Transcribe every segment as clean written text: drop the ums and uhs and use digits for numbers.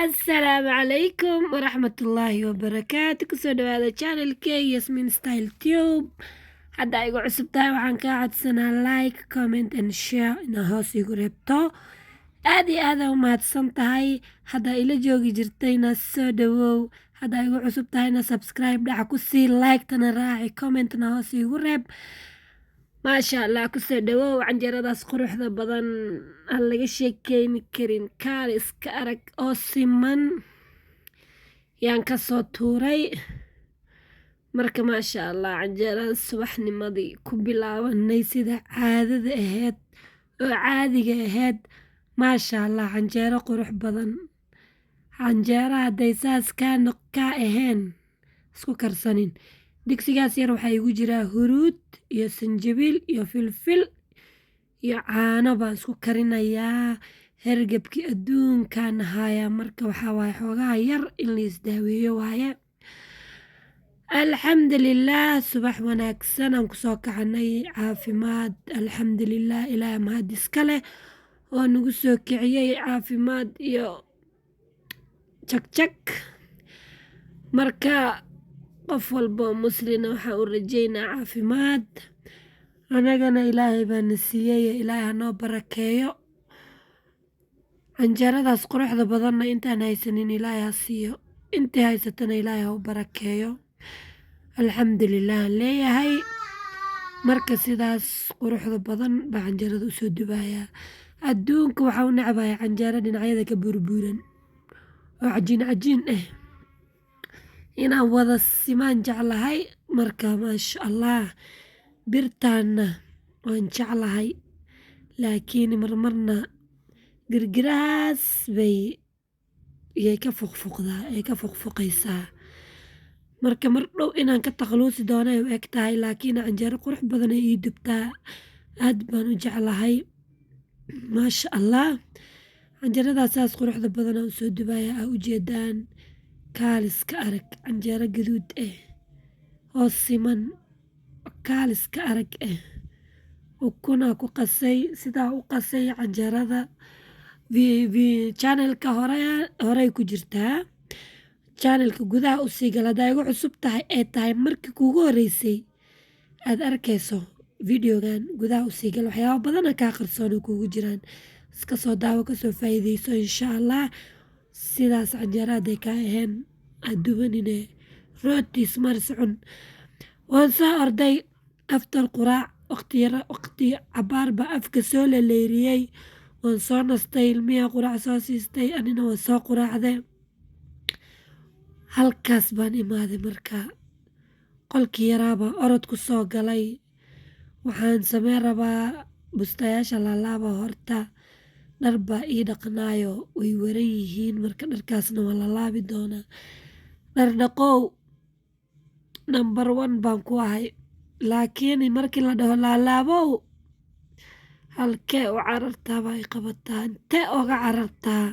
السلام عليكم ورحمة الله وبركاته. kusoo dhawaada channelkay Yasmin Style Tube. hadda igu cusub tahay waxaan kaa codsanaa like, comment and share ina hoos igu reebto. aad iyo aad u mahadsan tahay. hadda ila joogi jirtayna soo dhawow. hadda igu cusub tahayna subscribe dhaca ku sii, like tana raaci, comment na hoos igu reeb. maasha allah kusoo dhawow. canjeeradaas quruxda badan aan laga sheekeyni karin, kaal iska arag oo siman yaan ka soo tuuray. marka maasha allah canjeerada subaxnimadii ku bilaabanay sida caadada ahayd oo caadiga ahayd. maasha allah canjeero qurux badan. canjeera hadday saas kaa ahayn isku karsanin. digsigaas yar waxaa igu jiraa huruud iyo sanjabiil iyo filfil iyo caano baan isku karinayaa. hergebkii adduunkaan hayaa, marka waxaa waaye xoogaha yar in la isdaaweeyo waaye. alxamdulilah, subax wanaagsan aan kusoo kacanay caafimaad. alxamdulilah, ilaaha mahad iska leh oo nagu soo kiciyey caafimaad iyo jagjag. marka qof walba oo muslina waxaan u rajeynaa caafimaad. anagana ilaahay baana siiyey, ilaahay hanoo barakeeyo. canjeeradaas quruxda badanna intaan haysanin ilaahay ha siiyo, intii haysatana ilaahay ha u barakeeyo. alxamdulilah aan leeyahay. marka sidaas quruxda badan baa canjeerada usoo dubayaa. adduunka waxaa u necbaya canjeero dhinacyada ka burburan oo cajiin cajiin ah inaan wada simaan jeclahay. marka maasha allah birtaanna waan jeclahay, laakiin marmarna girgirahaas yay ka fuqfuqaysaa. marka mar dhow inaan ka takhaluusi doono ay u eg tahay, laakiin canjeero qurux badan ay ii dubtaa. aad baan u jeclahay. maasha allah canjeeradaas saas quruxda badan aan usoo dubaya aa ujeedaan. kaaliska arag canjeero gaduud ah oo siman. kaaliska arag ah ukunaa ku qasay, sidaa u qasay canjeerada. channelka horey ku jirtaa. channelka gudaha usii gal haddaa igu cusub tahay ee tahay markii kuugu horeysay aad arkayso videogan. gudaha usii gal, waxyaaba badana kaa qarsoon oo kuugu jiraan. iska soo daawo, kasoo faa'iideyso insha allah. sidaas canjeera hadday kaa ahayn aad dubanine rootiis maris cun. waan soo orday aftar quraac, waqti cabaar baa afka soo laleyriyey. waan soo nastay, ilmiyaa quraac soo siistay, anina waan soo quraacday. halkaas baan imaaday. marka qolkii yaraabaa orod ku soo galay. waxaan sameen rabaa bustayaasha laalaaba horta. dhar baa ii dhaqnaayo way waran yihiin, marka dharkaasna waa la laabi doonaa. dhar dhaqow number 1 baan ku ahay, laakiin markii la dhaho laalaabow halkee u carartaa baa i qabataa. intee oga carartaa?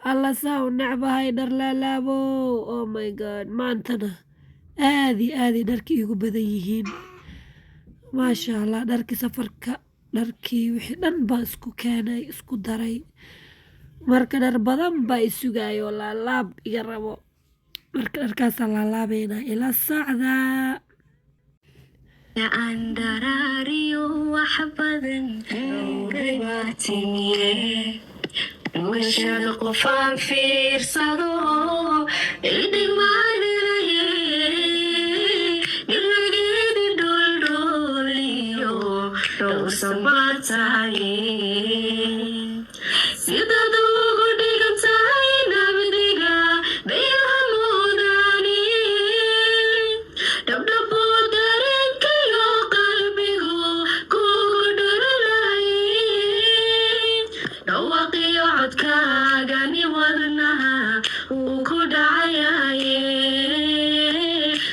alla saa u necbahay dhar laalaabow. oh my god, maantana aadi dharkii iigu badan yihiin. maasha allah, dharkii safarka, dharkii wixii dhan baa isku keenay, isku daray. marka dhar badan baa i sugaayo laalaab iga rabo. marka dharkaasaa laalaabaynaa, ila socdaa. andaraariyo wax badan dhibaatiniye noloshada qofaan fiirsado idhigmaaninaye ilageedi dholdhooliyo dhowsamaataye sidaad ugu dhigan tahay nabadiga bayhamoodani dhabdhabo dareenkayo qalbigu kugu dharalaye dhawaqiyo codkaagani wadnaha uu ku dhacayaye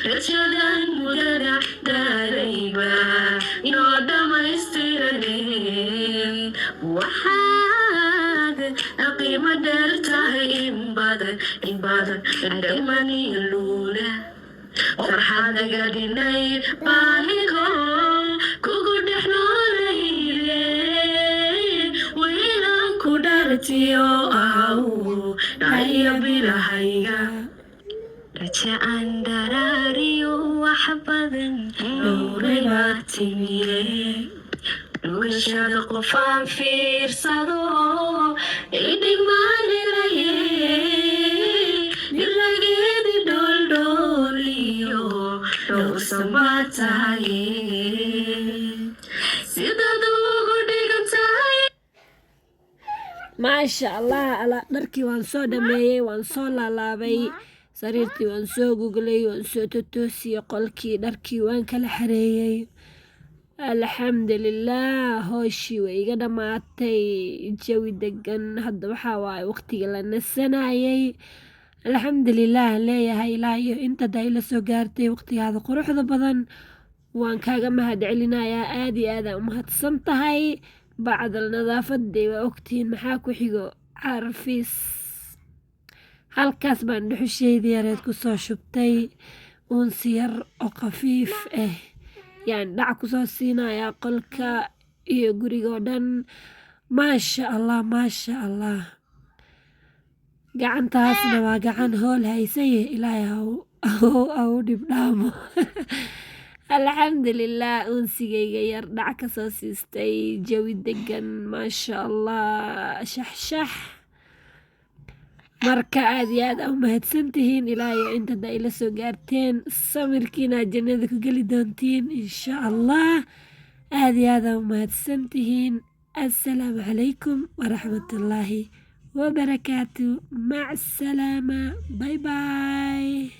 rajadan mudada daarayba inoo dhammaystirane waxaad qiimo dheer tahay in badan dhamaniyo luula farxadaga dhinay baanigo kugu dhex noolayle waylan ku dhar dhalantiyo aw dhaya bilahayga raja aan dharaariyo wax badan dhowray baa timiye dhugashada qofaan fiirsado idhigmaanilaye nirageedi dholdhooliyo dhowrsan baa tahaye sidaad ugu dhigan tahay maasha allah ala dharkii waan soo dhameeyey, waan soo laalaabay, sariirtii waan soo guglay, waan soo totoosiyey, qolkii dharkii waan kala xareeyey. alxamdulilah hooshii way iga dhammaatay, jawi degan. Hadda waxaa waaye waqtigii la nasanayay. alxamdulilah leeyahay ilaayo intada ila soo gaartay waqtigaada quruxda badan waan kaaga mahad celinayaa. aad iyo aad aa umahadsan tahay. bacdal nadaafaday waa ogtihiin maxaa ku xigo carfis. halkaas baan dhuxusheydii yareed kusoo shubtay, uunsi yar oo khafiif ah yaan dhac kusoo siinayaa qolka iyo gurigoo dhan. maasha allah maasha allah, gacantaasna waa gacan hool haysaye ilaahay au dhibdhaamo. alxamdulilah uunsigayga yar dhac kasoo siistay, jawi degan maasha allah, shaxshax. marka aad iyo aad aa umahadsantihiin ilaayo intada ila soo gaarteen, samirkiina jannada ku geli doontiin insha allah. aad iyo aad aa umahadsantihiin. assalaamu calaykum waraxmatullaahi wabarakaatu. mac salaama, bay bay.